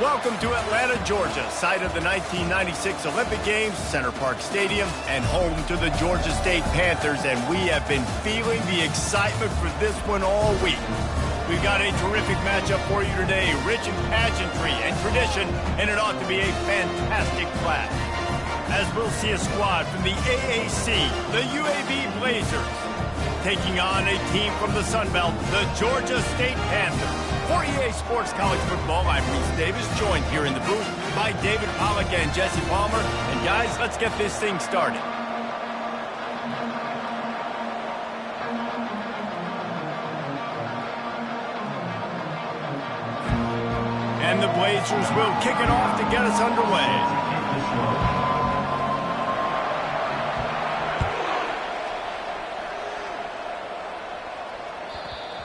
Welcome to Atlanta, Georgia, site of the 1996 Olympic Games, Center Park Stadium, and home to the Georgia State Panthers, and we have been feeling the excitement for this one all week. We've got a terrific matchup for you today, rich in pageantry and tradition, and it ought to be a fantastic clash. As we'll see a squad from the AAC, the UAB Blazers, taking on a team from the Sun Belt, the Georgia State Panthers. For EA Sports College Football, I'm Reese Davis, joined here in the booth by David Pollack and Jesse Palmer. And guys, let's get this thing started. And the Blazers will kick it off to get us underway.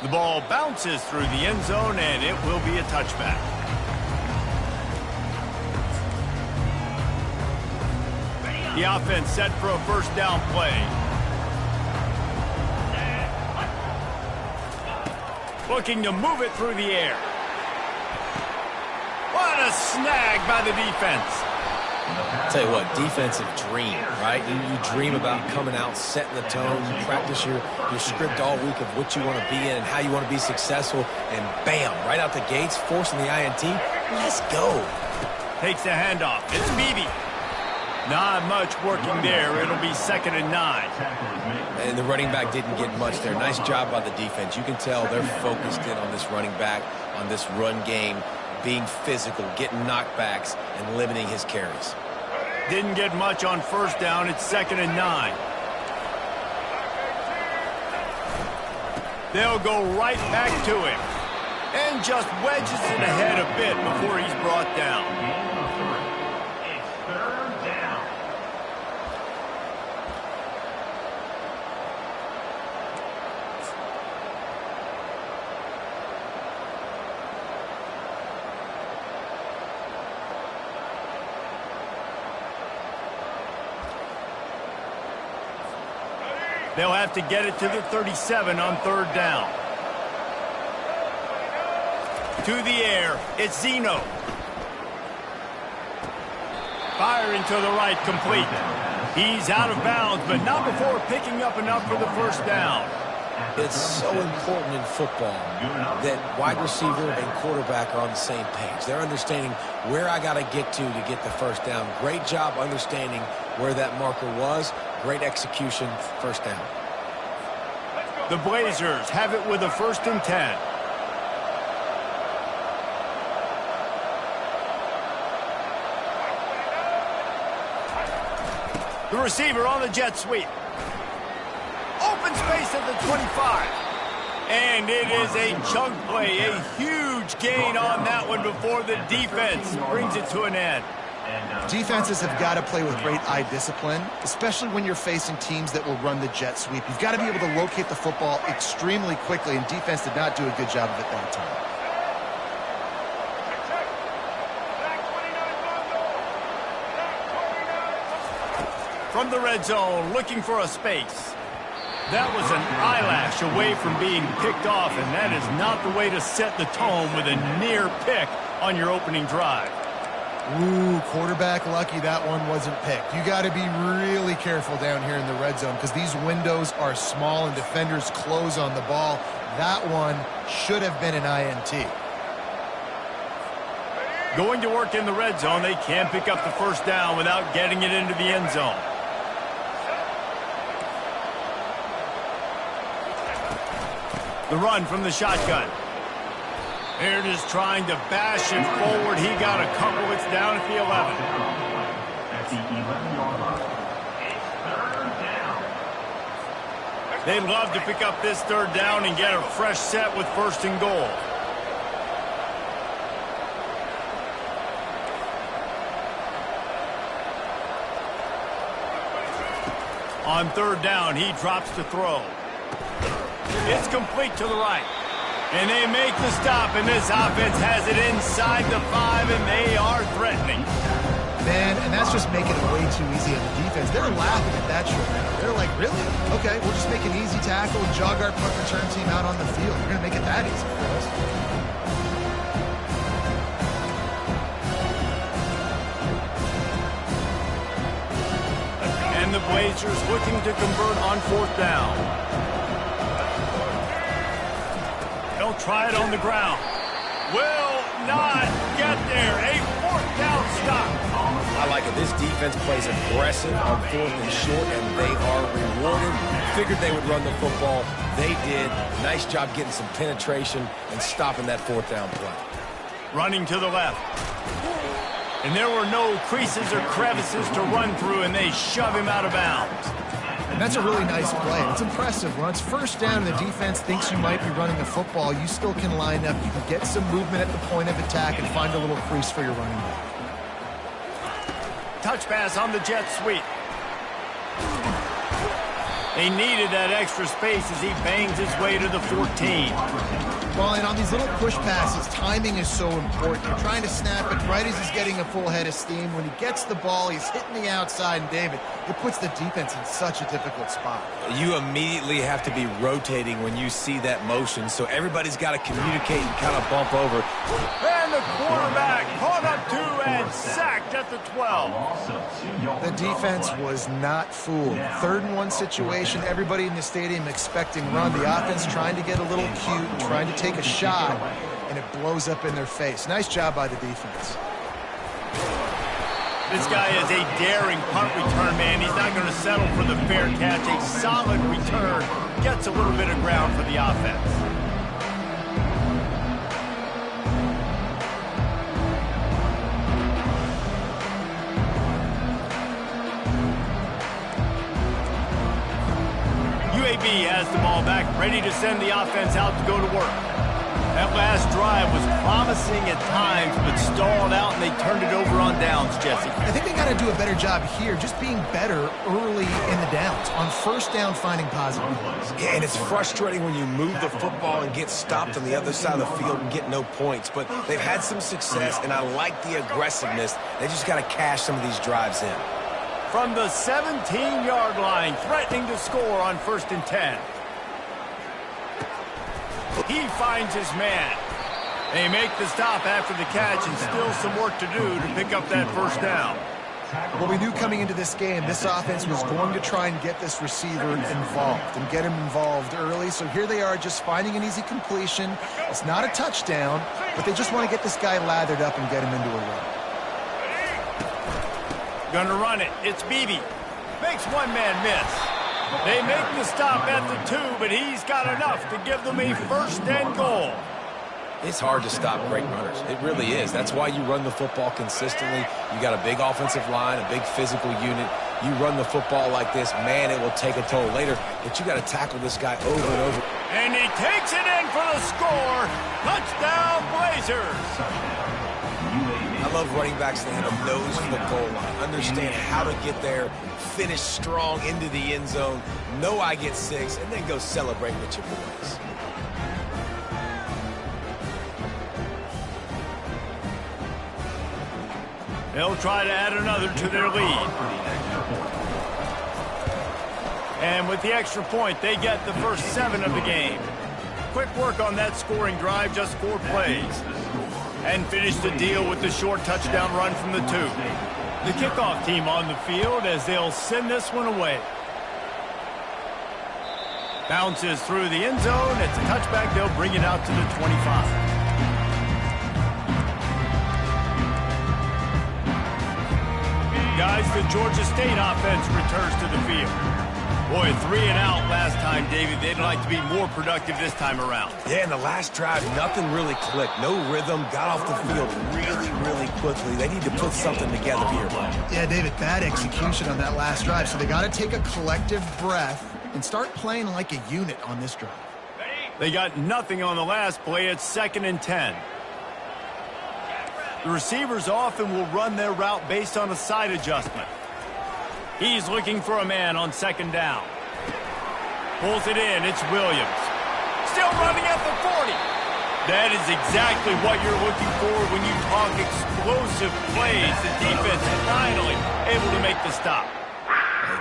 The ball bounces through the end zone, and it will be a touchback. The offense set for a first down play. Looking to move it through the air. What a snag by the defense. I'll tell you what, defensive dream, right? You dream about coming out, setting the tone. You practice your script all week of what you want to be in and how you want to be successful. And bam, right out the gates, forcing the INT. Let's go. Takes the handoff. It's Beebe. Not much working there. It'll be 2nd and 9. And the running back didn't get much there. Nice job by the defense. You can tell they're focused in on this running back, on this run game, being physical, getting knockbacks, and limiting his carries. Didn't get much on first down. It's 2nd and 9. They'll go right back to him. And just wedges it ahead a bit before he's brought down. They'll have to get it to the 37 on 3rd down. To the air, it's Zeno. Firing to the right, complete. He's out of bounds, but not before picking up enough for the first down. It's so important in football that wide receiver and quarterback are on the same page. They're understanding where I got to get the first down. Great job understanding where that marker was. Great execution, first down. The Blazers have it with a 1st and 10. The receiver on the jet sweep. Open space at the 25. And it is a chunk play, a huge gain on that one before the defense brings it to an end. Defenses have got to play with great eye discipline, especially when you're facing teams that will run the jet sweep. You've got to be able to locate the football extremely quickly, and defense did not do a good job of it that time. From the red zone, looking for a space. That was an eyelash away from being picked off, and that is not the way to set the tone with a near pick on your opening drive. Ooh, quarterback lucky that one wasn't picked. You got to be really careful down here in the red zone because these windows are small and defenders close on the ball. That one should have been an INT. Going to work in the red zone, they can't pick up the first down without getting it into the end zone. The run from the shotgun. Here it is trying to bash it forward. He got a couple. It's down at the 11. At the 11-yard line. It's 3rd down. They'd love to pick up this 3rd down and get a fresh set with 1st and goal. On 3rd down, he drops to throw. It's complete to the right. And they make the stop, and this offense has it inside the 5, and they are threatening. Man, and that's just making it way too easy on the defense. They're laughing at that short now. They're like, really? Okay, we'll just make an easy tackle and jog our punt return team out on the field. We're going to make it that easy for us. Blazers looking to convert on 4th down. They'll try it on the ground. Will not get there. A 4th down stop. I like it. This defense plays aggressive on 4th and short, and they are rewarded. Figured they would run the football. They did. Nice job getting some penetration and stopping that 4th down play. Running to the left. And there were no creases or crevices to run through, and they shove him out of bounds. And that's a really nice play. It's impressive. When it's 1st down and the defense thinks you might be running the football, you still can line up. You can get some movement at the point of attack and find a little crease for your running back. Touch pass on the jet sweep. They needed that extra space as he bangs his way to the 14. Well, and on these little push passes, timing is so important. You're trying to snap it right as he's getting a full head of steam. When he gets the ball, he's hitting the outside, and David, it puts the defense in such a difficult spot. You immediately have to be rotating when you see that motion, so everybody's got to communicate and kind of bump over. And the quarterback caught up to and sacked at the 12. The defense was not fooled. 3rd and 1 situation, everybody in the stadium expecting run. The offense trying to get a little cute, trying to take a shot, and it blows up in their face. Nice job by the defense. This guy is a daring punt return man. He's not going to settle for the fair catch. A solid return. Gets a little bit of ground for the offense. UAB has the ball back, ready to send the offense out to go to work. That last drive was promising at times, but stalled out, and they turned it over on downs, Jesse. I think they got to do a better job here, just being better early in the downs. On 1st down, finding positive plays. Yeah, and it's frustrating when you move the football and get stopped on the other side of the field and get no points. But they've had some success, and I like the aggressiveness. They just got to cash some of these drives in. From the 17-yard line, threatening to score on 1st and 10. He finds his man. They make the stop after the catch, and still some work to do to pick up that 1st down. Well, we knew coming into this game, this offense was going to try and get this receiver involved and get him involved early. So here they are just finding an easy completion. It's not a touchdown, but they just want to get this guy lathered up and get him into a run. Gonna run it. It's Beebe. Makes one man miss. They make the stop at the 2, but he's got enough to give them a 1st and goal. It's hard to stop great runners. It really is. That's why you run the football consistently. You got a big offensive line, a big physical unit. You run the football like this, man, it will take a toll later, but you got to tackle this guy over and over. And he takes it in for the score. Touchdown, Blazers. I love running backs that have a nose for the goal line, understand how to get there, finish strong into the end zone, know I get 6, and then go celebrate with your boys. They'll try to add another to their lead. And with the extra point, they get the first 7 of the game. Quick work on that scoring drive, just 4 plays. And finish the deal with the short touchdown run from the 2. The kickoff team on the field as they'll send this one away. Bounces through the end zone. It's a touchback. They'll bring it out to the 25. Guys, the Georgia State offense returns to the field. Boy, 3 and out last time, David. They'd like to be more productive this time around. Yeah, in the last drive, nothing really clicked. No rhythm, got off the field really, really quickly. They need to put something together here, Brian. Yeah, David, bad execution on that last drive. So they got to take a collective breath and start playing like a unit on this drive. They got nothing on the last play. It's 2nd and 10. The receivers often will run their route based on a side adjustment. He's looking for a man on 2nd down. Pulls it in. It's Williams. Still running at the 40. That is exactly what you're looking for when you talk explosive plays. The defense finally able to make the stop.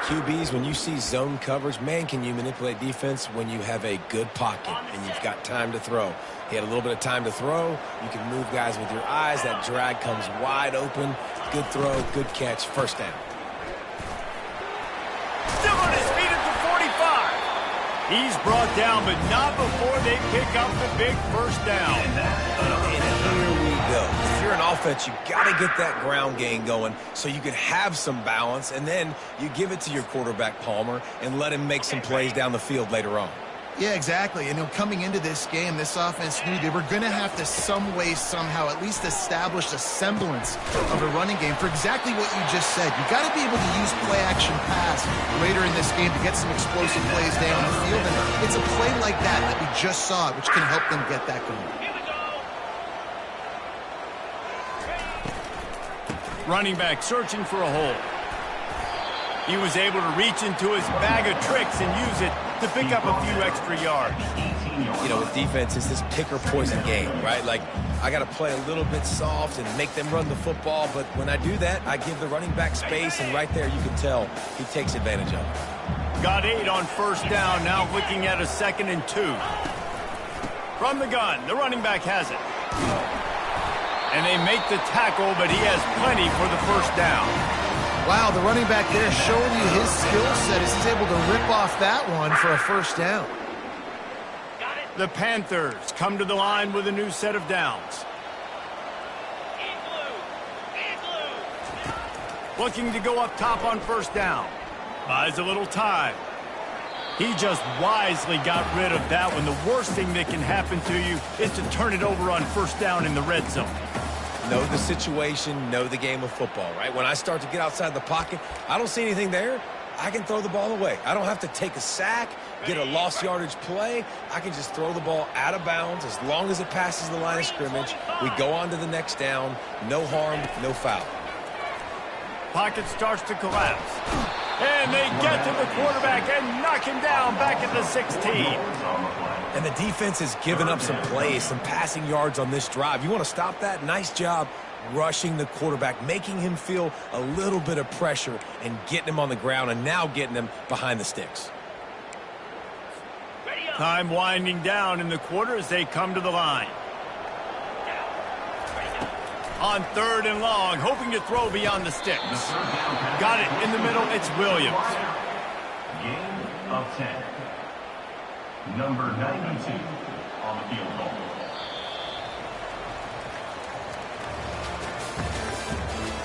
QBs, when you see zone coverage, man, can you manipulate defense when you have a good pocket and you've got time to throw. He had a little bit of time to throw. You can move guys with your eyes. That drag comes wide open. Good throw, good catch, 1st down. He's brought down, but not before they pick up the big first down. And here we go. If you're an offense, you got to get that ground game going so you can have some balance, and then you give it to your quarterback, Palmer, and let him make some plays down the field later on. Yeah, exactly. And coming into this game, this offense knew they were going to have to some way, somehow, at least establish a semblance of a running game for exactly what you just said. You got to be able to use play-action pass later in this game to get some explosive plays down the field. And it's a play like that we just saw, which can help them get that going. Running back searching for a hole. He was able to reach into his bag of tricks and use it to pick up a few extra yards. You know, with defense, it's this pick or poison game, right? Like, I got to play a little bit soft and make them run the football, but when I do that, I give the running back space, and right there you can tell he takes advantage of it. Got 8 on first down, now looking at a 2nd and 2. From the gun, the running back has it. And they make the tackle, but he has plenty for the first down. Wow, the running back there showing you his skill set as he's able to rip off that one for a first down. The Panthers come to the line with a new set of downs. Looking to go up top on first down. Buys a little time. He just wisely got rid of that one. The worst thing that can happen to you is to turn it over on first down in the red zone. Know the situation, know the game of football, right? When I start to get outside the pocket, I don't see anything there, I can throw the ball away. I don't have to take a sack, get a lost yardage play. I can just throw the ball out of bounds as long as it passes the line of scrimmage. We go on to the next down. No harm, no foul. Pocket starts to collapse. And they get to the quarterback and knock him down back at the 16. And the defense has given up some plays, some passing yards on this drive. You want to stop that? Nice job rushing the quarterback, making him feel a little bit of pressure and getting him on the ground and now getting him behind the sticks. Time winding down in the quarter as they come to the line. On 3rd and long, hoping to throw beyond the sticks. Got it in the middle, it's Williams. Game of 10. Number 92 on the field goal.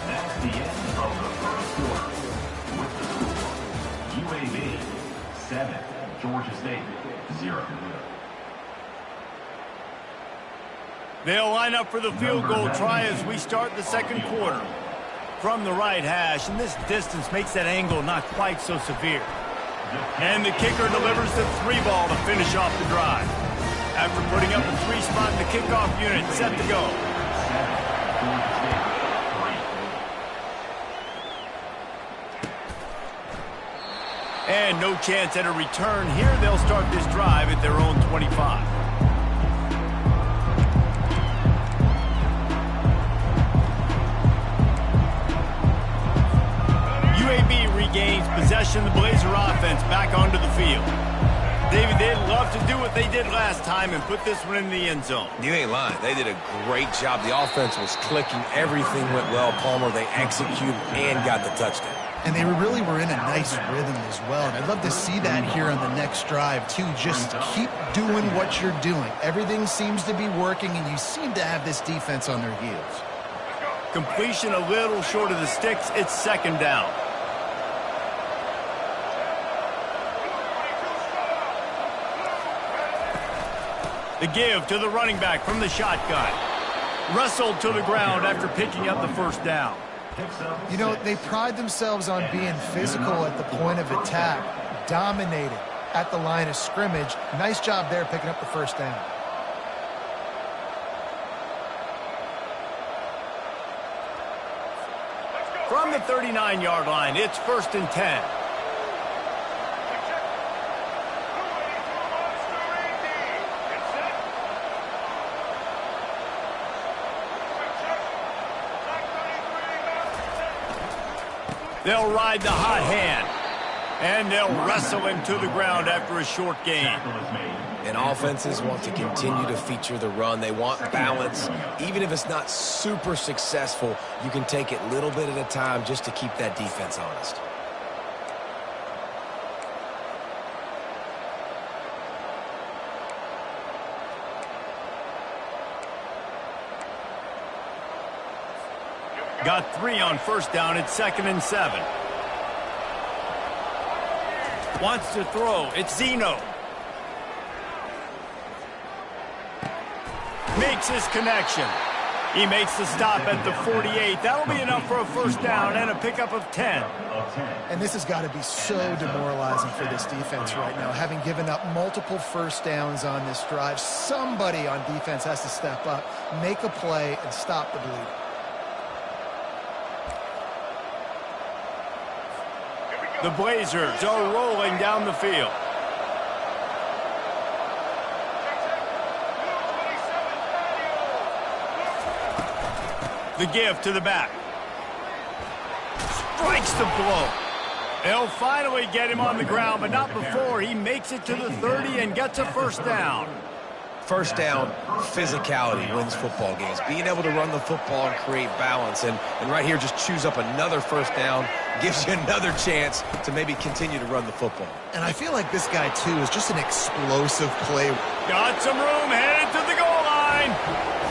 That's the end of the first quarter. With the score, UAB 7, Georgia State 0. They'll line up for the field goal try as we start the second quarter. From the right hash, and this distance makes that angle not quite so severe. And the kicker delivers the 3-ball to finish off the drive. After putting up a 3-spot in the kickoff unit, set to go. And no chance at a return here. They'll start this drive at their own 25. UAB regains possession of the Blazer offense back onto the field. David, they'd love to do what they did last time and put this one in the end zone. You ain't lying. They did a great job. The offense was clicking. Everything went well. Palmer, they executed and got the touchdown. And they really were in a nice rhythm as well. And I'd love to see that here on the next drive, too. Just keep doing what you're doing. Everything seems to be working, and you seem to have this defense on their heels. Completion a little short of the sticks. It's 2nd down. The give to the running back from the shotgun. Wrestled to the ground after picking up the first down. You know, they pride themselves on being physical at the point of attack, dominating at the line of scrimmage. Nice job there picking up the first down. From the 39-yard line, it's 1st and 10. They'll ride the hot hand, and they'll wrestle him to the ground after a short gain. And offenses want to continue to feature the run. They want balance. Even if it's not super successful, you can take it little bit at a time just to keep that defense honest. Got 3 on first down. It's 2nd and 7. Wants to throw. It's Zeno. Makes his connection. He makes the stop at the 48. That'll be enough for a first down and a pickup of 10. And this has got to be so demoralizing for this defense right now. Having given up multiple first downs on this drive, somebody on defense has to step up, make a play, and stop the bleeding. The Blazers are rolling down the field. The give to the back. Strikes the blow. They'll finally get him on the ground, but not before he makes it to the 30 and gets a first down. First down, physicality wins football games. Being able to run the football and create balance. And right here, just choose up another first down, gives you another chance to maybe continue to run the football. And I feel like this guy, too, is just an explosive play. Got some room, headed to the goal line.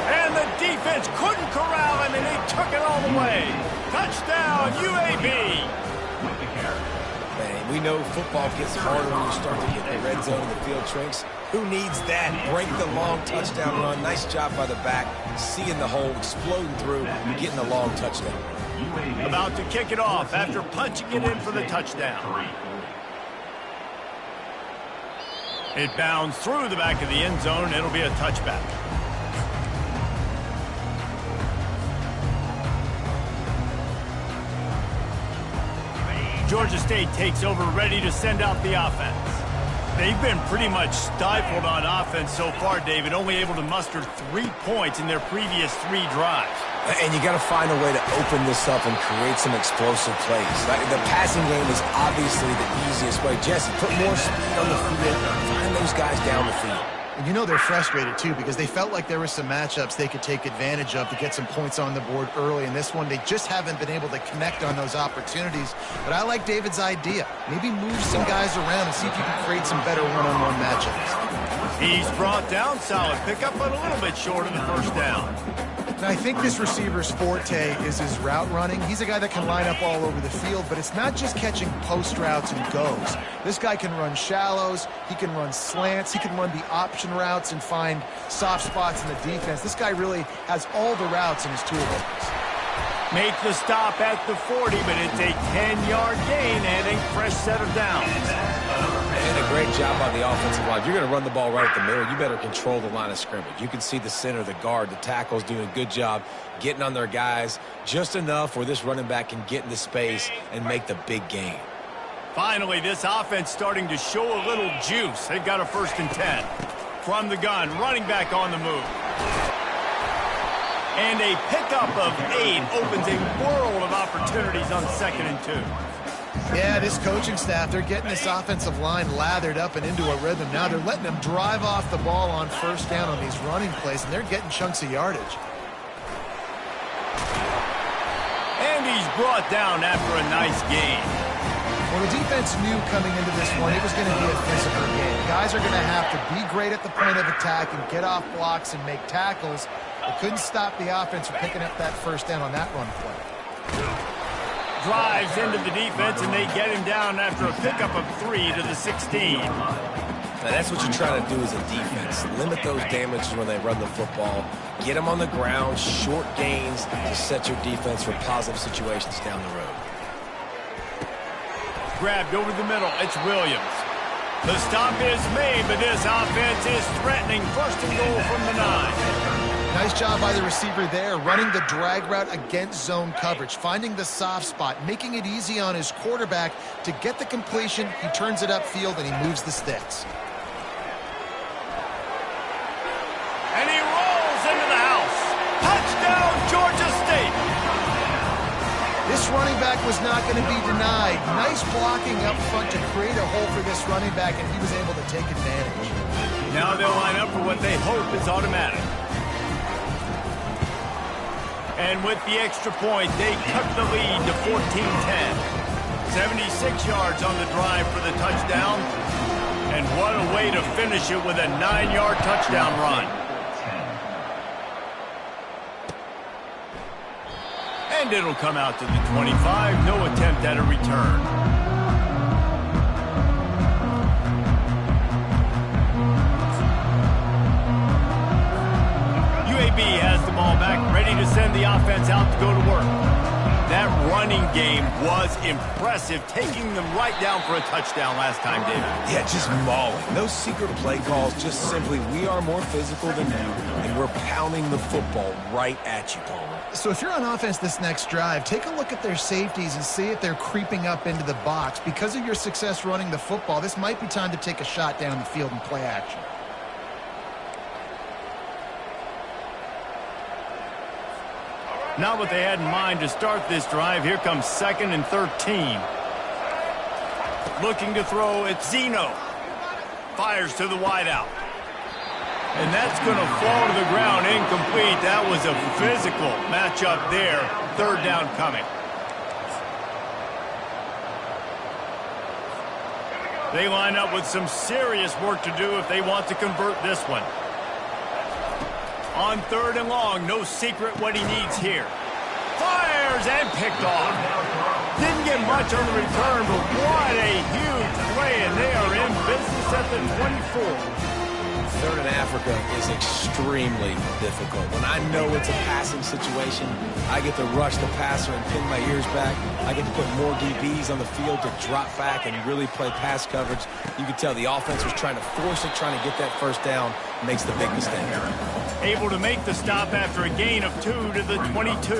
And the defense couldn't corral him, and they took it all the way. Touchdown, UAB. Man, we know football gets harder when you start to get the red zone and the field shrinks. Who needs that? Break the long touchdown run. Nice job by the back, seeing the hole, exploding through, getting the long touchdown. About to kick it off after punching it in for the touchdown. It bounds through the back of the end zone. It'll be a touchback. Georgia State takes over, ready to send out the offense. They've been pretty much stifled on offense so far, David, only able to muster 3 points in their previous 3 drives. And you got to find a way to open this up and create some explosive plays. The passing game is obviously the easiest way. Jesse, put more speed on the field, find those guys down the field. And you know they're frustrated, too, because they felt like there were some matchups they could take advantage of to get some points on the board early. In this one, they just haven't been able to connect on those opportunities. But I like David's idea. Maybe move some guys around and see if you can create some better one-on-one matchups. He's brought down, solid pickup, but a little bit short of the first down. Now, I think this receiver's forte is his route running. He's a guy that can line up all over the field, but it's not just catching post routes and goes. This guy can run shallows, he can run slants, he can run the option routes and find soft spots in the defense. This guy really has all the routes in his toolbox. Make the stop at the 40, but it's a 10-yard gain and a fresh set of downs. And a great job on the offensive line. If you're going to run the ball right at the middle, you better control the line of scrimmage. You can see the center, the guard, the tackles doing a good job getting on their guys just enough where this running back can get into space and make the big gain. Finally, this offense starting to show a little juice. They've got a 1st and 10. From the gun, running back on the move. And a pickup of 8 opens a world of opportunities on 2nd and 2. Yeah, this coaching staff, they're getting this offensive line lathered up and into a rhythm. Now they're letting them drive off the ball on first down on these running plays, and they're getting chunks of yardage. And he's brought down after a nice gain. Well, the defense knew coming into this one it was going to be a physical game. Guys are going to have to be great at the point of attack and get off blocks and make tackles. They couldn't stop the offense from picking up that first down on that run play. Drives into the defense, and they get him down after a pickup of 3 to the 16. Now, that's what you're trying to do as a defense. Limit those damages when they run the football. Get them on the ground, short gains to set your defense for positive situations down the road. Grabbed over the middle. It's Williams. The stop is made, but this offense is threatening. 1st and goal from the 9. Nice job by the receiver there, running the drag route against zone coverage, finding the soft spot, making it easy on his quarterback to get the completion. He turns it upfield, and he moves the sticks. And he rolls into the house. Touchdown, Georgia State. This running back was not going to be denied. Nice blocking up front to create a hole for this running back, and he was able to take advantage. Now they'll line up for what they hope is automatic. And with the extra point, they cut the lead to 14-10. 76 yards on the drive for the touchdown. And what a way to finish it with a 9-yard touchdown run. And it'll come out to the 25. No attempt at a return. UAB has the ball back, ready to send the offense out to go to work. That running game was impressive, taking them right down for a touchdown last time, David. Yeah, just mauling. No secret play calls, just simply, we are more physical than you, and we're pounding the football right at you, Palmer. So if you're on offense this next drive, take a look at their safeties and see if they're creeping up into the box. Because of your success running the football, this might be time to take a shot down the field and play action. Not what they had in mind to start this drive. Here comes 2nd and 13. Looking to throw at Zeno. Fires to the wideout. And that's going to fall to the ground incomplete. That was a physical matchup there. 3rd down coming. They line up with some serious work to do if they want to convert this one. On 3rd and long, no secret what he needs here. Fires and picked off. Didn't get much on the return, but what a huge play, and they are in business at the 24. 3rd in Africa is extremely difficult. When I know it's a passing situation, I get to rush the passer and pin my ears back. I get to put more DBs on the field to drop back and really play pass coverage. You can tell the offense was trying to force it, trying to get that 1st down, makes the big mistake. Able to make the stop after a gain of 2 to the 22.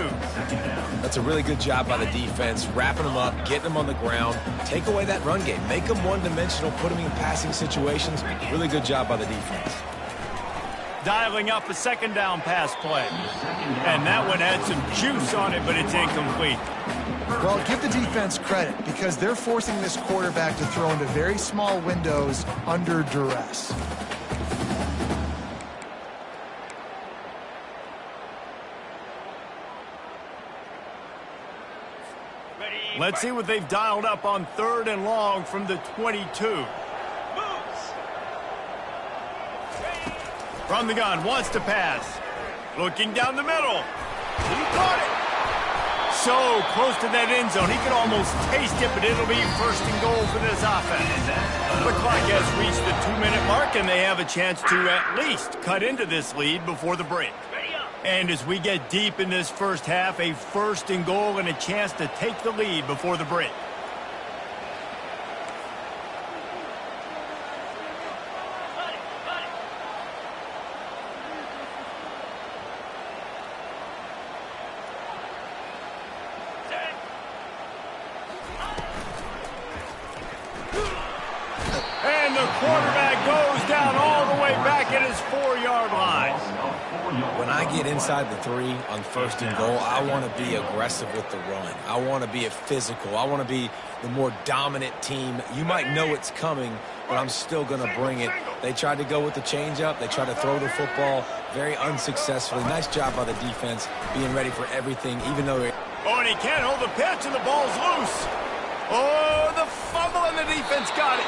That's a really good job by the defense, wrapping them up, getting them on the ground, take away that run game, make them one-dimensional, put them in passing situations. Really good job by the defense. Dialing up a 2nd down pass play. And that one had some juice on it, but it's incomplete. Well, give the defense credit because they're forcing this quarterback to throw into very small windows under duress. Let's see what they've dialed up on 3rd and long from the 22. From the gun, wants to pass. Looking down the middle. He caught it. So close to that end zone. He could almost taste it, but it'll be 1st and goal for this offense. The clock has reached the 2-minute mark, and they have a chance to at least cut into this lead before the break. And as we get deep in this 1st half, a 1st and goal and a chance to take the lead before the break. And the quarterback goes down all the way back at his 4-yard line. When I get inside the 3 on 1st and goal, I want to be aggressive with the run. I want to be a physical. I want to be the more dominant team. You might know it's coming, but I'm still going to bring it. They tried to go with the changeup. They tried to throw the football very unsuccessfully. Nice job by the defense, being ready for everything, even though they're... Oh, and he can't hold the pitch, and the ball's loose. Oh, the fumble, and the defense got it.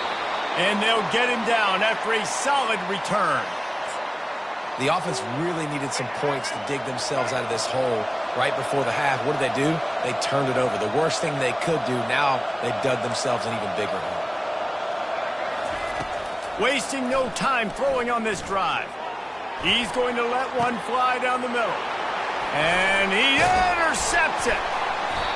And they'll get him down after a solid return. The offense really needed some points to dig themselves out of this hole right before the half. What did they do? They turned it over. The worst thing they could do, now they dug themselves an even bigger hole. Wasting no time throwing on this drive. He's going to let one fly down the middle. And he intercepts it.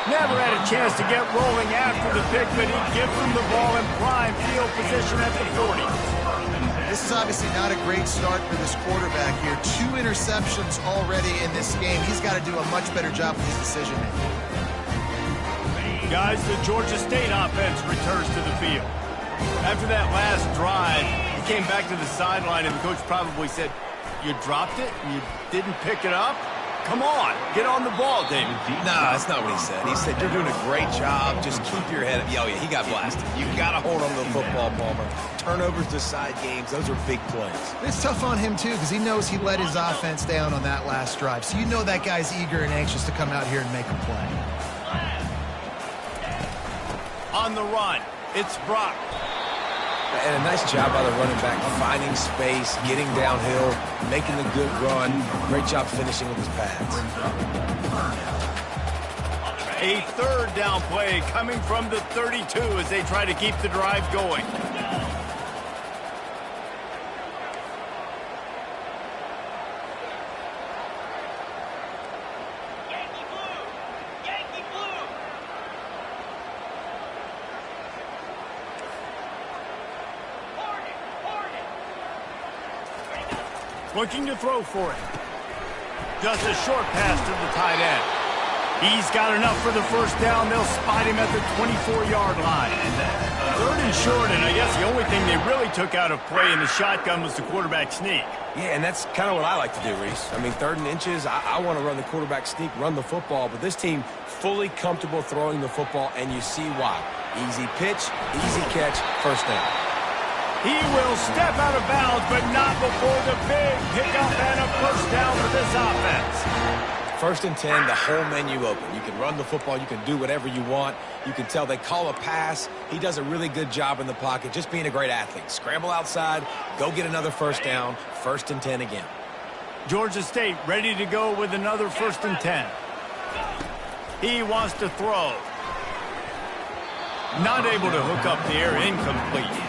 Never had a chance to get rolling after the pick, but he gives them the ball in prime field position at the 40. This is obviously not a great start for this quarterback here. 2 interceptions already in this game. He's got to do a much better job with his decision-making. Guys, the Georgia State offense returns to the field. After that last drive, he came back to the sideline, and the coach probably said, "You dropped it? You didn't pick it up? Come on, get on the ball, David." No, that's not what he said. He said, "You're doing a great job. Just keep your head up." Oh, yeah, he got blasted. You got to hold on to the football, Palmer. Turnovers decide games. Those are big plays. It's tough on him, too, because he knows he let his offense down on that last drive. So you know that guy's eager and anxious to come out here and make a play. On the run, it's Brock. And a nice job by the running back, finding space, getting downhill, making the good run. Great job finishing with his pads. A third down play coming from the 32 as they try to keep the drive going. Looking to throw for it. Just a short pass to the tight end. He's got enough for the first down. They'll spot him at the 24-yard line. Third and short, and I guess the only thing they really took out of play in the shotgun was the quarterback sneak. Yeah, and that's kind of what I like to do, Reese. I mean, 3rd and inches, I want to run the quarterback sneak, run the football, but this team fully comfortable throwing the football, and you see why. Easy pitch, easy catch, first down. He will step out of bounds, but not before the big pickup and a first down for this offense. 1st and 10, the whole menu open. You can run the football, you can do whatever you want. You can tell they call a pass. He does a really good job in the pocket, just being a great athlete. Scramble outside, go get another first down, 1st and 10 again. Georgia State ready to go with another 1st and 10. He wants to throw. Not able to hook up there, incomplete.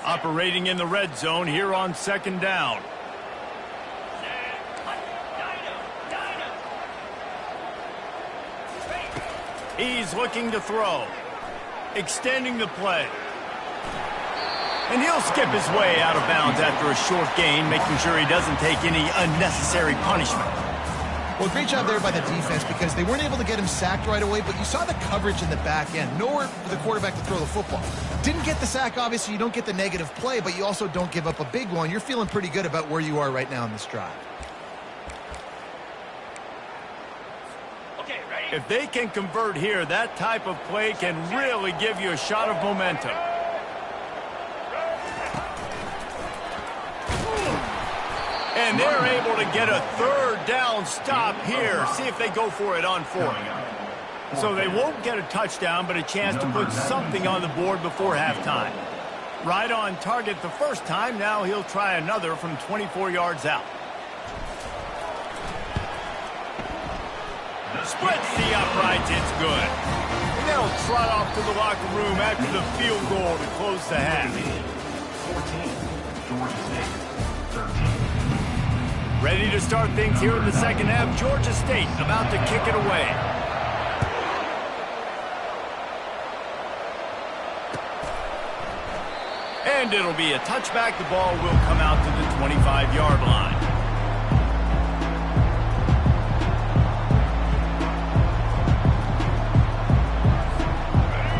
Operating in the red zone here on 2nd down. He's looking to throw. Extending the play. And he'll skip his way out of bounds after a short gain, making sure he doesn't take any unnecessary punishment. Well, great job there by the defense because they weren't able to get him sacked right away, but you saw the coverage in the back end. Nowhere for the quarterback to throw the football. Didn't get the sack, obviously. You don't get the negative play, but you also don't give up a big one. You're feeling pretty good about where you are right now in this drive. Okay, ready? If they can convert here, that type of play can really give you a shot of momentum. And they're able to get a 3rd down stop here. See if they go for it on 4th. So they won't get a touchdown, but a chance to put something on the board before halftime. Right on target the first time. Now he'll try another from 24 yards out. Splits the uprights. It's good. And they'll trot off to the locker room after the field goal to close the half. 14, Georgia State, 13. Ready to start things here in the 2nd half. Georgia State about to kick it away. And it'll be a touchback. The ball will come out to the 25-yard line.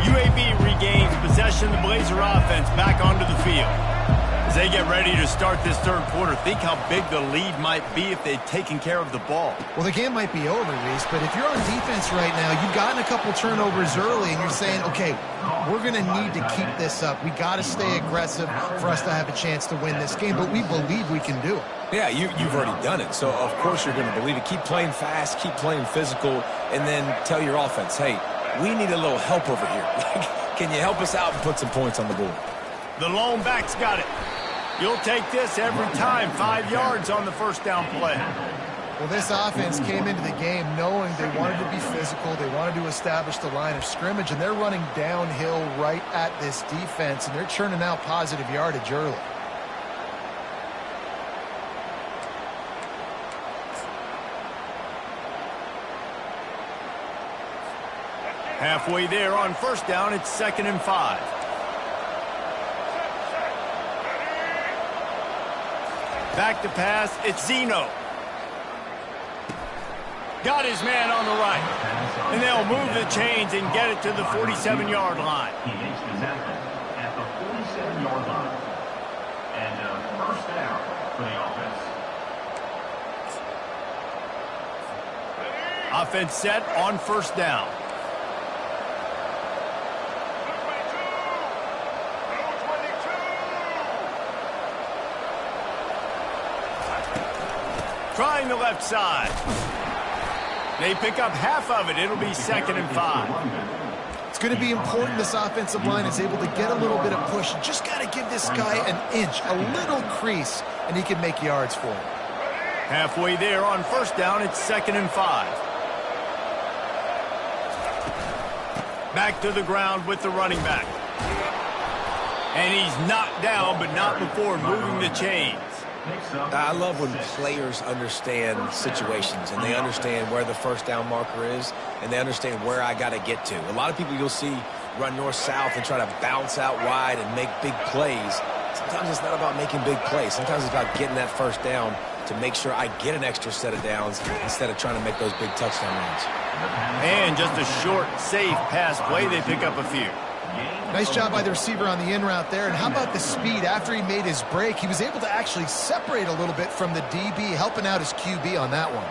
UAB regains possession. The Blazer offense back onto the field. As they get ready to start this 3rd quarter, think how big the lead might be if they'd taken care of the ball. Well, the game might be over, Reese, but if you're on defense right now, you've gotten a couple turnovers early, and you're saying, okay, we're going to need to keep this up. We got to stay aggressive for us to have a chance to win this game, but we believe we can do it. Yeah, you've already done it, so of course you're going to believe it. Keep playing fast, keep playing physical, and then tell your offense, hey, we need a little help over here. Can you help us out and put some points on the board? The lone back's got it. You'll take this every time. 5 yards on the first down play. Well, this offense came into the game knowing they wanted to be physical. They wanted to establish the line of scrimmage, and they're running downhill right at this defense, and they're churning out positive yardage early. Halfway there on first down, it's 2nd and 5. Back to pass, it's Zeno. Got his man on the right. And they'll move the chains and get it to the 47-yard line. He makes the tackle at the 47-yard line. And first down for the offense. Offense set on first down. Trying the left side. They pick up half of it. It'll be 2nd and 5. It's going to be important this offensive line is able to get a little bit of push. You just got to give this guy an inch, a little crease, and he can make yards for him. Halfway there on first down, it's 2nd and 5. Back to the ground with the running back. And he's knocked down, but not before moving the chains. I love when players understand situations and they understand where the first down marker is and they understand where I got to get to. A lot of people you'll see run north-south and try to bounce out wide and make big plays. Sometimes it's not about making big plays. Sometimes it's about getting that first down to make sure I get an extra set of downs instead of trying to make those big touchdown runs. And just a short, safe pass play, they pick up a few. Nice job by the receiver on the in route there. And how about the speed? After he made his break, he was able to actually separate a little bit from the DB, helping out his QB on that one.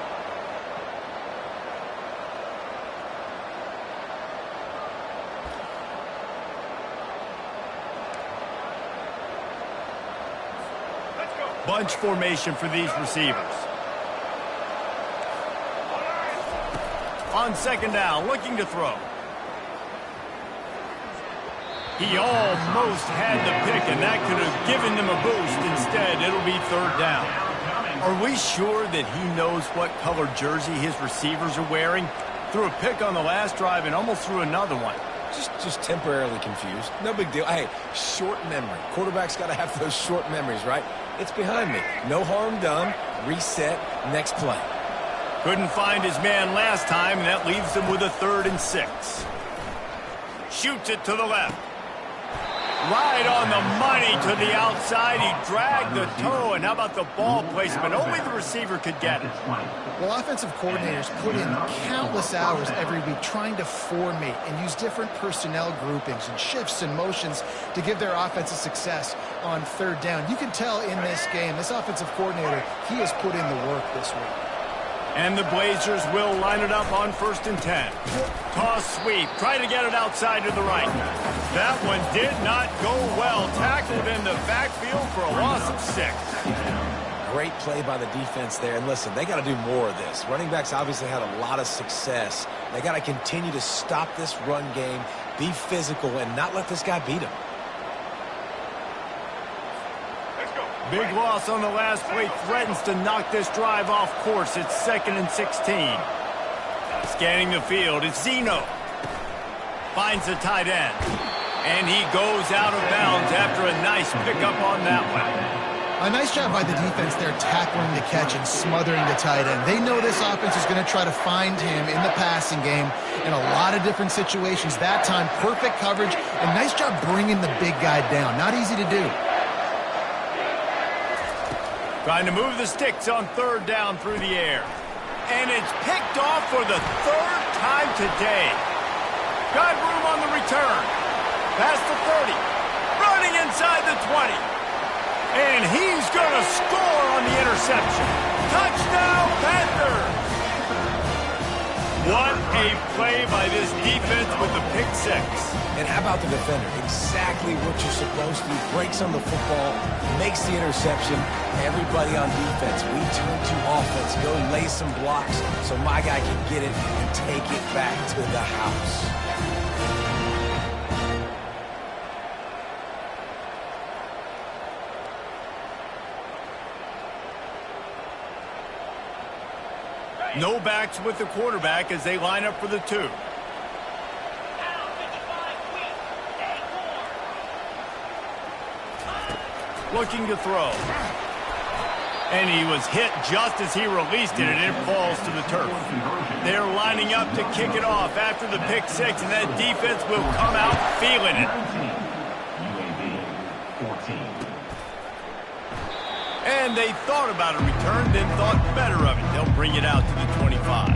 Bunch formation for these receivers. On 2nd down, looking to throw. He almost had the pick, and that could have given them a boost. Instead, it'll be 3rd down. Are we sure that he knows what color jersey his receivers are wearing? Threw a pick on the last drive and almost threw another one. Just temporarily confused. No big deal. Hey, short memory. Quarterback's got to have those short memories, right? It's behind me. No harm done. Reset. Next play. Couldn't find his man last time, and that leaves him with a 3rd and 6. Shoots it to the left. Right on the money to the outside. He dragged the toe, and how about the ball placement? Only the receiver could get it. Well, offensive coordinators put in countless hours every week trying to formate and use different personnel groupings and shifts and motions to give their offensive success on 3rd down. You can tell in this game, this offensive coordinator, he has put in the work this week. And the Blazers will line it up on 1st and 10. Toss sweep. Try to get it outside to the right. That one did not go well. Tackled in the backfield for a loss of 6. Great play by the defense there. And listen, they got to do more of this. Running backs obviously had a lot of success. They got to continue to stop this run game, be physical, and not let this guy beat them. Big loss on the last play, threatens to knock this drive off course. It's 2nd and 16. Scanning the field, it's Zeno. Finds the tight end. And he goes out of bounds after a nice pickup on that one. A nice job by the defense there tackling the catch and smothering the tight end. They know this offense is going to try to find him in the passing game in a lot of different situations. That time, perfect coverage and nice job bringing the big guy down. Not easy to do. Trying to move the sticks on 3rd down through the air. And it's picked off for the 3rd time today. Got room on the return. Past the 30. Running inside the 20. And he's going to score on the interception. Touchdown, Panthers! What a play by this defense with the pick 6. And how about the defender? Exactly what you're supposed to do. Breaks on the football, makes the interception. Everybody on defense, we turn to offense. Go lay some blocks so my guy can get it and take it back to the house. No backs with the quarterback as they line up for the 2. Looking to throw. And he was hit just as he released it, and it falls to the turf. They're lining up to kick it off after the pick 6, and that defense will come out feeling it. UAB 14. And they thought about a return, then thought better of it. They'll bring it out to the 25.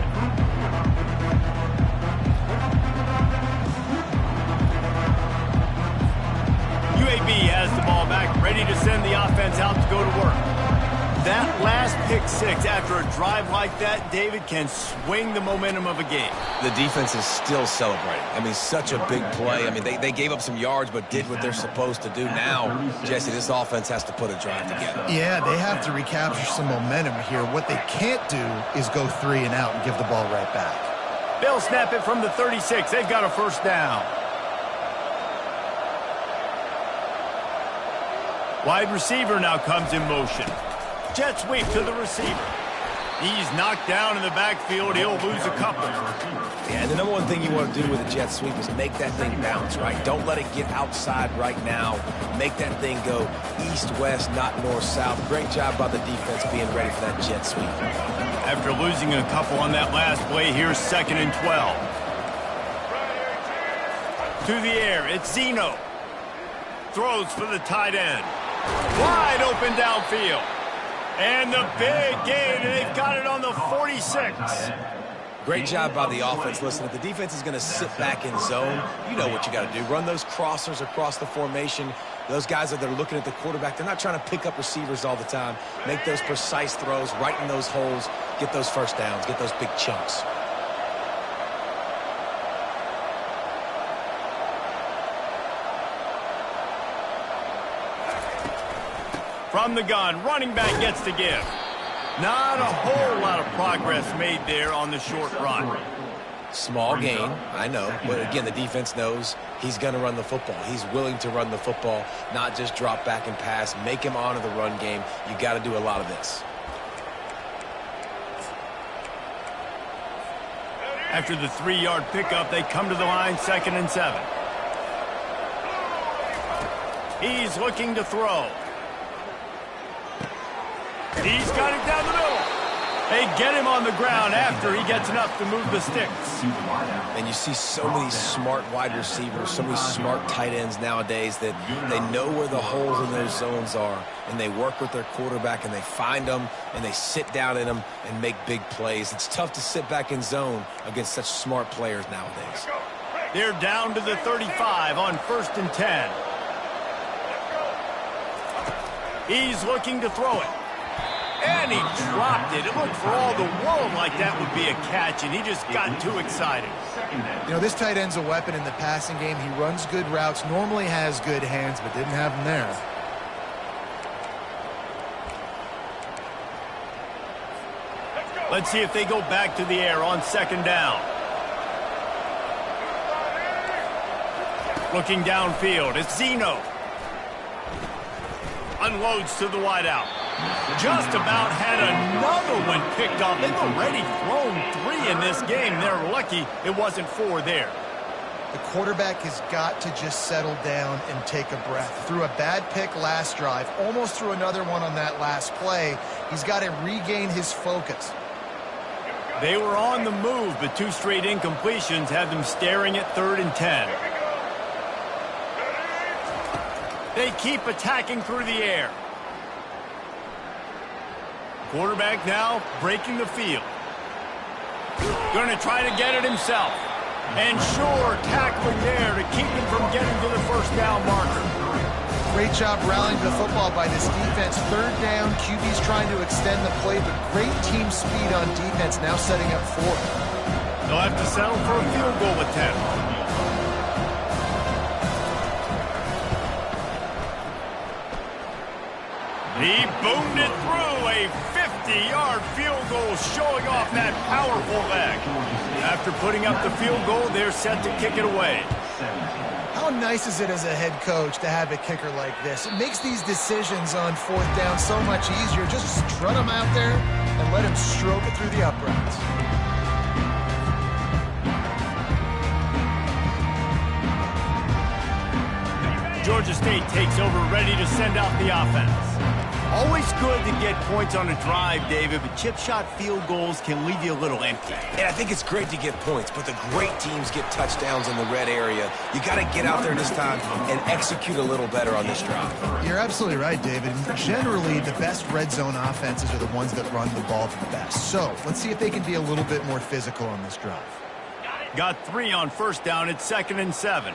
UAB has the ball back, ready to send the offense out to go to work. That last pick 6 after a drive like that, David, can swing the momentum of a game. The defense is still celebrating. I mean, such a big play. I mean, they gave up some yards but did what they're supposed to do. Now, Jesse, this offense has to put a drive together. Yeah, they have to recapture some momentum here. What they can't do is go 3 and out and give the ball right back. They'll snap it from the 36. They've got a 1st down. Wide receiver now comes in motion. Jet sweep to the receiver. He's knocked down in the backfield. He'll lose a couple. Yeah, and the number one thing you want to do with a jet sweep is make that thing bounce, right? Don't let it get outside right now. Make that thing go east-west, not north-south. Great job by the defense being ready for that jet sweep. After losing a couple on that last play, here's 2nd and 12. To the air, it's Zeno. Throws for the tight end. Wide open downfield. And the big gain, and they've got it on the 46. Great job by the offense. Listen, if the defense is going to sit back in zone, you know what you got to do. Run those crossers across the formation. Those guys that are looking at the quarterback, they're not trying to pick up receivers all the time. Make those precise throws, right in those holes, get those first downs, get those big chunks. From the gun, running back gets to give. Not a whole lot of progress made there on the short run. Small gain, I know. But again, the defense knows he's going to run the football. He's willing to run the football, not just drop back and pass. Make him honor the run game. You got to do a lot of this. After the 3-yard pickup, they come to the line, 2nd and 7. He's looking to throw. He's got it down the middle. They get him on the ground after he gets enough to move the sticks. And you see so many smart wide receivers, so many smart tight ends nowadays that they know where the holes in those zones are, and they work with their quarterback, and they find them, and they sit down in them and make big plays. It's tough to sit back in zone against such smart players nowadays. They're down to the 35 on 1st and 10. He's looking to throw it. And he dropped it. It looked for all the world like that would be a catch, and he just got too excited. You know, this tight end's a weapon in the passing game. He runs good routes, normally has good hands, but didn't have them there. Let's see if they go back to the air on 2nd down. Looking downfield, it's Zeno. Unloads to the wideout. Just about had another one picked off. They've already thrown 3 in this game. They're lucky it wasn't 4 there. The quarterback has got to just settle down and take a breath. Threw a bad pick last drive, almost threw another one on that last play. He's got to regain his focus. They were on the move, but 2 straight incompletions had them staring at 3rd and 10. They keep attacking through the air. Quarterback now breaking the field. Going to try to get it himself. And sure, tackling there to keep him from getting to the 1st down marker. Great job rallying the football by this defense. 3rd down, QB's trying to extend the play, but great team speed on defense, now setting up 4th. They'll have to settle for a field goal attempt. He boomed it through, a 50-yard field goal showing off that powerful leg. After putting up the field goal, they're set to kick it away. How nice is it as a head coach to have a kicker like this? It makes these decisions on 4th down so much easier. Just strut him out there and let him stroke it through the uprights. Georgia State takes over, ready to send out the offense. Always good to get points on a drive, David, but chip shot field goals can leave you a little empty. And I think it's great to get points, but the great teams get touchdowns in the red area. You got to get out there this time and execute a little better on this drive. You're absolutely right, David. Generally, the best red zone offenses are the ones that run the ball the best. So let's see if they can be a little bit more physical on this drive. Got 3 on 1st down. It's 2nd and 7.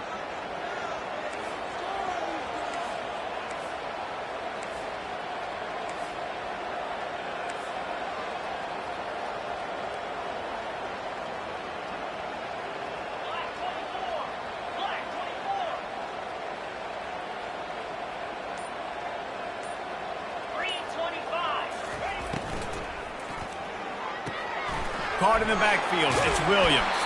Caught in the backfield, it's Williams.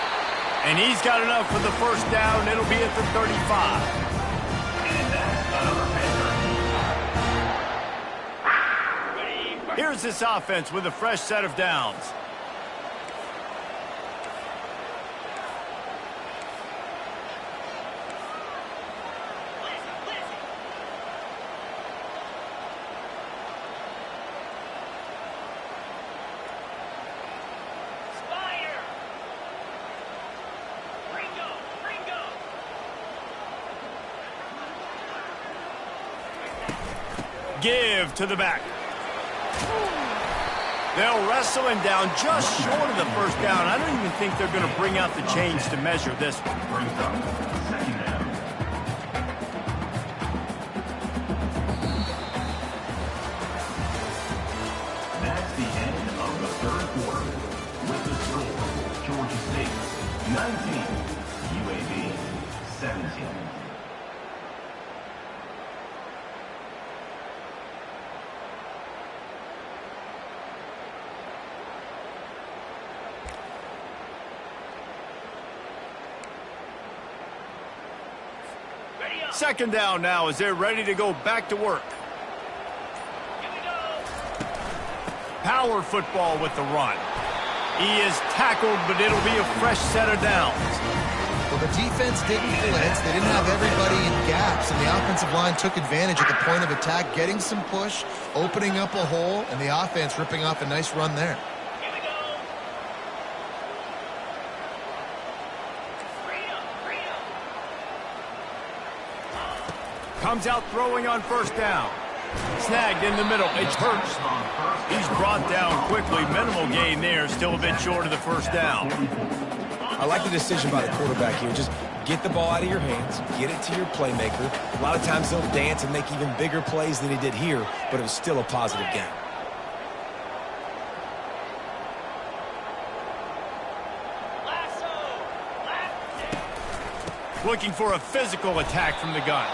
And he's got enough for the 1st down. It'll be at the 35. Here's this offense with a fresh set of downs. Give to the back. They'll wrestle him down just short of the first down. I don't even think they're going to bring out the chains to measure this one. Second down. That's the end of the third quarter. With the score, Georgia State 19, UAB 17. Second down now as they're ready to go back to work. Power football with the run. He is tackled, but it'll be a fresh set of downs. Well, the defense didn't blitz. They didn't have everybody in gaps, and the offensive line took advantage at the point of attack, getting some push, opening up a hole, and the offense ripping off a nice run there. Comes out throwing on first down. Snagged in the middle. It's Hurst. He's brought down quickly. Minimal gain there. Still a bit short of the first down. I like the decision by the quarterback here. Just get the ball out of your hands, get it to your playmaker. A lot of times he'll dance and make even bigger plays than he did here, but it was still a positive game. Looking for a physical attack from the gun.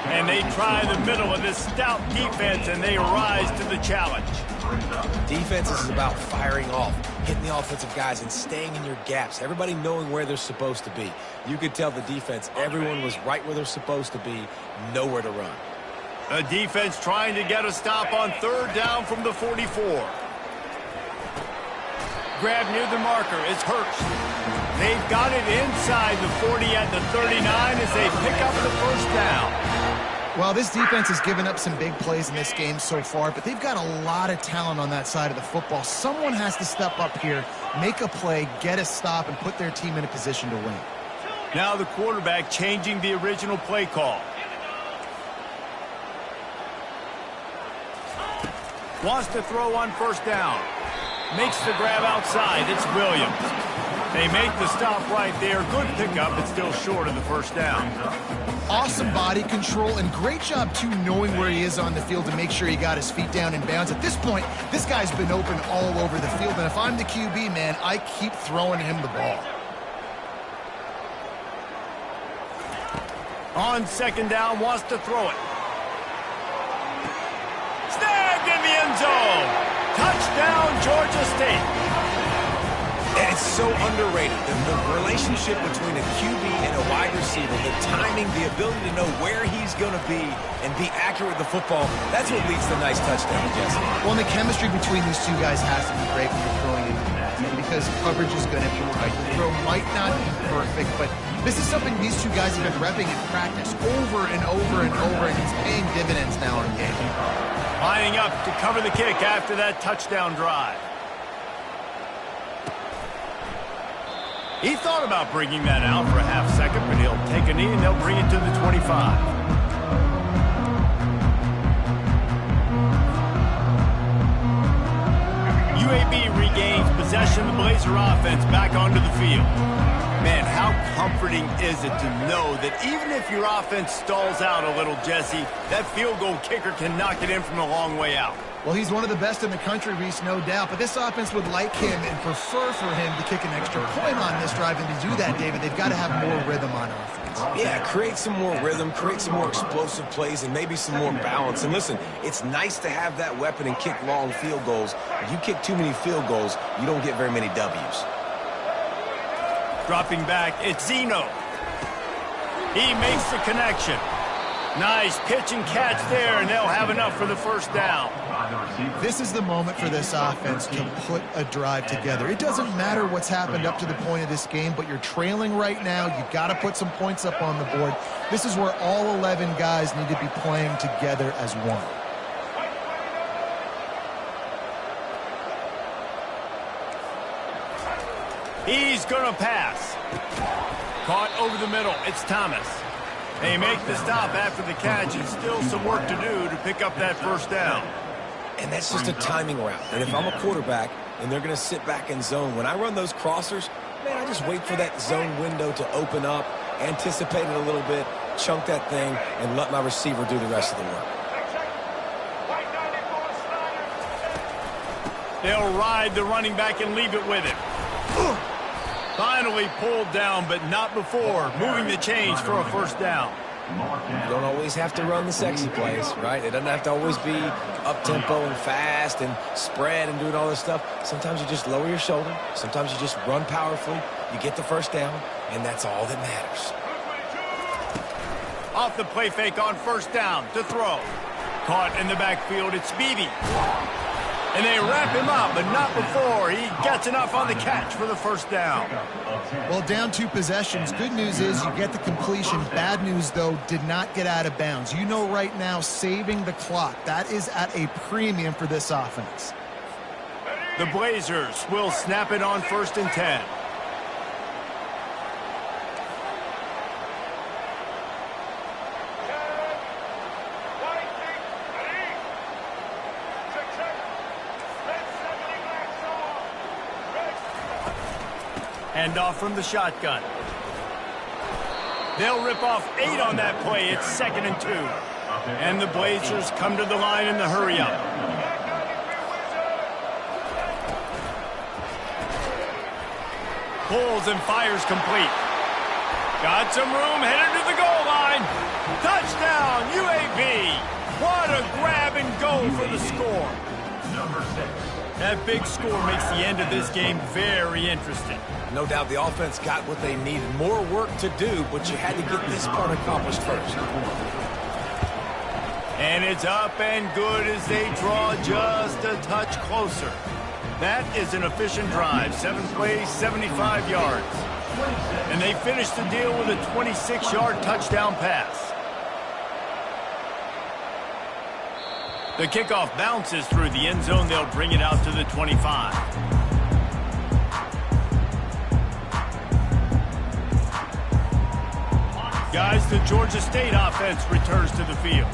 And they try the middle of this stout defense, and they rise to the challenge. Defense is about firing off, hitting the offensive guys and staying in your gaps. Everybody knowing where they're supposed to be. You could tell the defense, everyone was right where they're supposed to be, nowhere to run. The defense trying to get a stop on third down from the 44. Grab near the marker. It's Hurst. They've got it inside the 40 at the 39 as they pick up the first down. Well, this defense has given up some big plays in this game so far, but they've got a lot of talent on that side of the football. Someone has to step up here, make a play, get a stop, and put their team in a position to win. Now the quarterback changing the original play call. Wants to throw on first down. Makes the grab outside. It's Williams. They make the stop right there. Good pickup, but still short of the first down. Awesome body control and great job, too, knowing where he is on the field to make sure he got his feet down in bounds. At this point, this guy's been open all over the field, and if I'm the QB, man, I keep throwing him the ball. On second down, wants to throw it. Snagged in the end zone. Touchdown, Georgia State. And it's so underrated. The relationship between a QB and a wide receiver, the timing, the ability to know where he's going to be and be accurate with the football, that's what leads to nice touchdowns, Jesse. Well, and the chemistry between these two guys has to be great when you're throwing into the game because coverage is going to be right. The throw might not be perfect, but this is something these two guys have been repping in practice over and over and over, and it's paying dividends now in game. Lining up to cover the kick after that touchdown drive. He thought about bringing that out for a half second, but he'll take a knee and they'll bring it to the 25. UAB regains possession of the Blazer offense back onto the field. Man, how comforting is it to know that even if your offense stalls out a little, Jesse, that field goal kicker can knock it in from a long way out. Well, he's one of the best in the country, Reese, no doubt. But this offense would like him and prefer for him to kick an extra point on this drive. And to do that, David, they've got to have more rhythm on offense. Yeah, create some more rhythm, create some more explosive plays, and maybe some more balance. And listen, it's nice to have that weapon and kick long field goals. If you kick too many field goals, you don't get very many W's. Dropping back, it's Zeno. He makes the connection. Nice pitch and catch there, and they'll have enough for the first down. by the receiver. This is the moment for this offense to put a drive together. It doesn't matter what's happened up to the point of this game, but you're trailing right now. You've got to put some points up on the board. This is where all 11 guys need to be playing together as one. He's going to pass. Caught over the middle. It's Thomas. They make the stop after the catch, and still some work to do to pick up that first down. And that's just a timing route. And if I'm a quarterback and they're going to sit back in zone, when I run those crossers, man, I just wait for that zone window to open up, anticipate it a little bit, chunk that thing, and let my receiver do the rest of the work. They'll ride the running back and leave it with him. Finally pulled down, but not before moving the chains for a first down. You don't always have to run the sexy plays, right? It doesn't have to always be up-tempo and fast and spread and doing all this stuff. Sometimes you just lower your shoulder. Sometimes you just run powerfully. You get the first down, and that's all that matters. Off the play fake on first down to throw. Caught in the backfield, it's Beebe. And they wrap him up, but not before he gets enough on the catch for the first down. Well, down 2 possessions. Good news is you get the completion. Bad news, though, did not get out of bounds. You know right now, saving the clock, that is at a premium for this offense. The Blazers will snap it on 1st and 10. Handoff from the shotgun. They'll rip off 8 on that play. It's 2nd and 2. And the Blazers come to the line in the hurry-up. Pulls and fires complete. Got some room, headed to the goal line. Touchdown, UAB. What a grab and go for the score. Number 6. That big score makes the end of this game very interesting. No doubt the offense got what they needed. More work to do, but you had to get this part accomplished first. And it's up and good as they draw just a touch closer. That is an efficient drive. 7 plays, 75 yards. And they finish the deal with a 26-yard touchdown pass. The kickoff bounces through the end zone. They'll bring it out to the 25. Guys, the Georgia State offense returns to the field.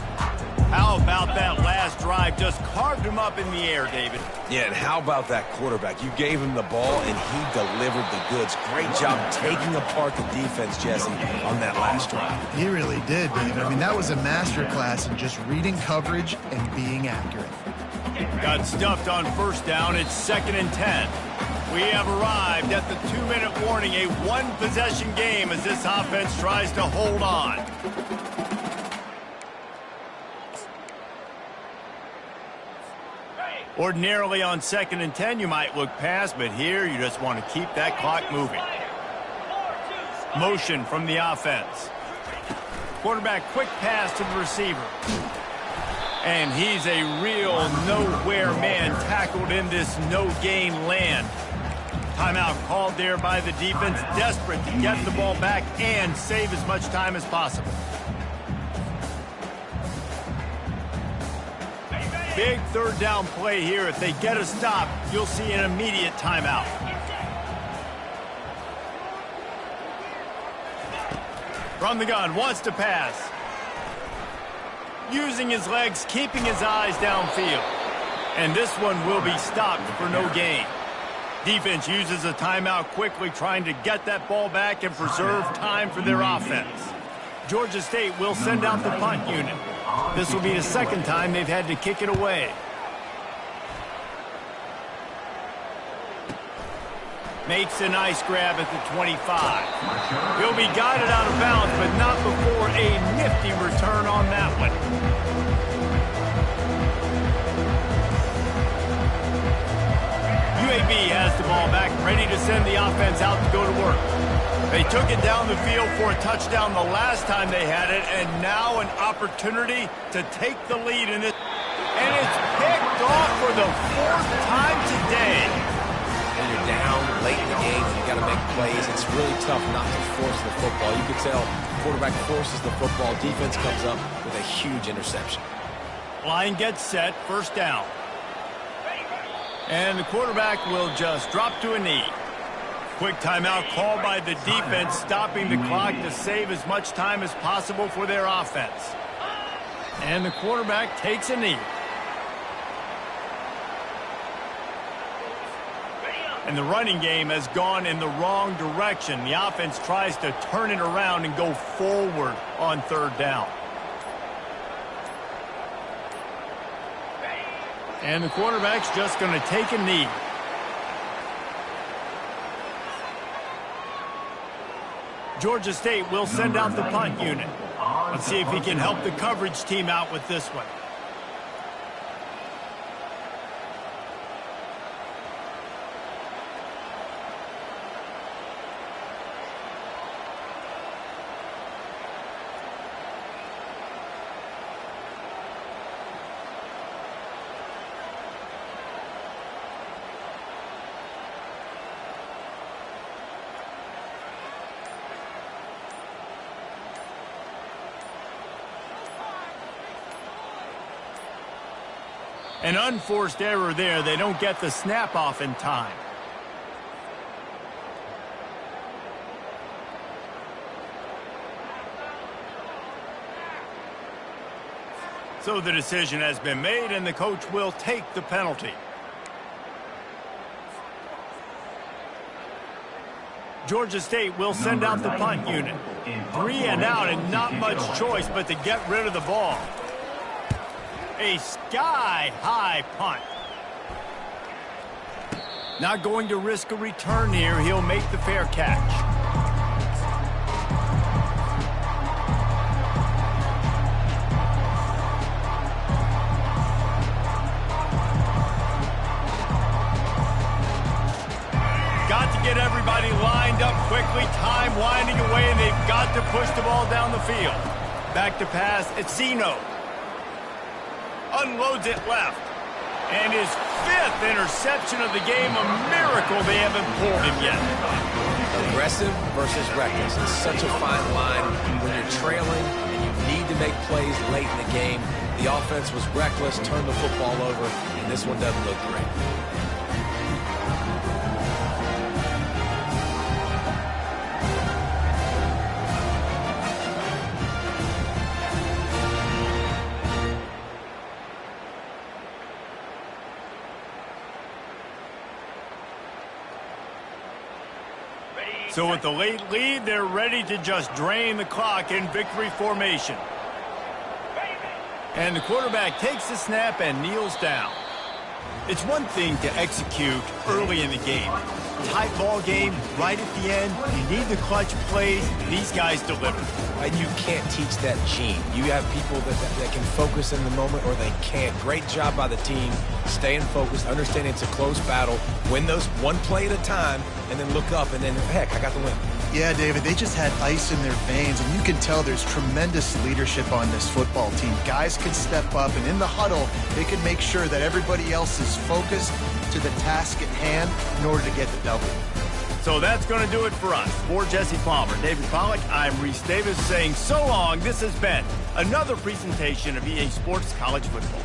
How about that last drive? Just carved him up in the air, David. Yeah, and how about that quarterback? You gave him the ball, and he delivered the goods. Great job taking apart the defense, Jesse, on that last drive. He really did, David. I mean, that was a masterclass in just reading coverage and being accurate. Got stuffed on first down. It's 2nd and 10. We have arrived at the 2-minute warning, a one-possession game as this offense tries to hold on. Ordinarily on 2nd and 10, you might look past, but here you just want to keep that clock moving. Motion from the offense. Quarterback quick pass to the receiver. And he's a real nowhere man tackled in this no-gain land. Timeout called there by the defense, desperate to get the ball back and save as much time as possible. Big 3rd down play here. If they get a stop, you'll see an immediate timeout. From the gun, wants to pass. Using his legs, keeping his eyes downfield. And this one will be stopped for no gain. Defense uses a timeout quickly, trying to get that ball back and preserve time for their offense. Georgia State will send out the punt unit. This will be the 2nd time they've had to kick it away. Makes a nice grab at the 25. He'll be guided out of bounds, but not before a nifty return on that one. UAB has the ball back, ready to send the offense out to go to work. They took it down the field for a touchdown the last time they had it, and now an opportunity to take the lead in it. And it's picked off for the 4th time today. When you're down late in the game, you got to make plays. It's really tough not to force the football. You can tell the quarterback forces the football. Defense comes up with a huge interception. Line gets set, 1st down. And the quarterback will just drop to a knee. Quick timeout called by the defense, stopping the clock to save as much time as possible for their offense. And the quarterback takes a knee. And the running game has gone in the wrong direction. The offense tries to turn it around and go forward on 3rd down. And the quarterback's just going to take a knee. Georgia State will send out the punt unit. Let's see if he can help the coverage team out with this one. An unforced error there. They don't get the snap off in time. So the decision has been made, and the coach will take the penalty. Georgia State will send out the punt unit. 3 and out, and not much choice but to get rid of the ball. A sky-high punt. Not going to risk a return here. He'll make the fair catch. Got to get everybody lined up quickly. Time winding away, and they've got to push the ball down the field. Back to pass. It's Zeno. Unloads it left. And his 5th interception of the game. A miracle they haven't pulled him yet. Aggressive versus reckless. It's such a fine line when you're trailing and you need to make plays late in the game. The offense was reckless, turned the football over, and this one doesn't look great. So with the late lead, they're ready to just drain the clock in victory formation. And the quarterback takes the snap and kneels down. It's one thing to execute early in the game. Tight ball game, right at the end. You need the clutch plays. These guys deliver. And you can't teach that gene. You have people that can focus in the moment, or they can't. Great job by the team, staying focused, understanding it's a close battle, win those one play at a time, and then look up, and then, heck, I got the win. Yeah, David, they just had ice in their veins, and you can tell there's tremendous leadership on this football team. Guys can step up, and in the huddle, they can make sure that everybody else is focused to the task at hand in order to get the W. So that's going to do it for us. For Jesse Palmer, David Pollack, I'm Reese Davis saying so long. This has been another presentation of EA Sports College Football.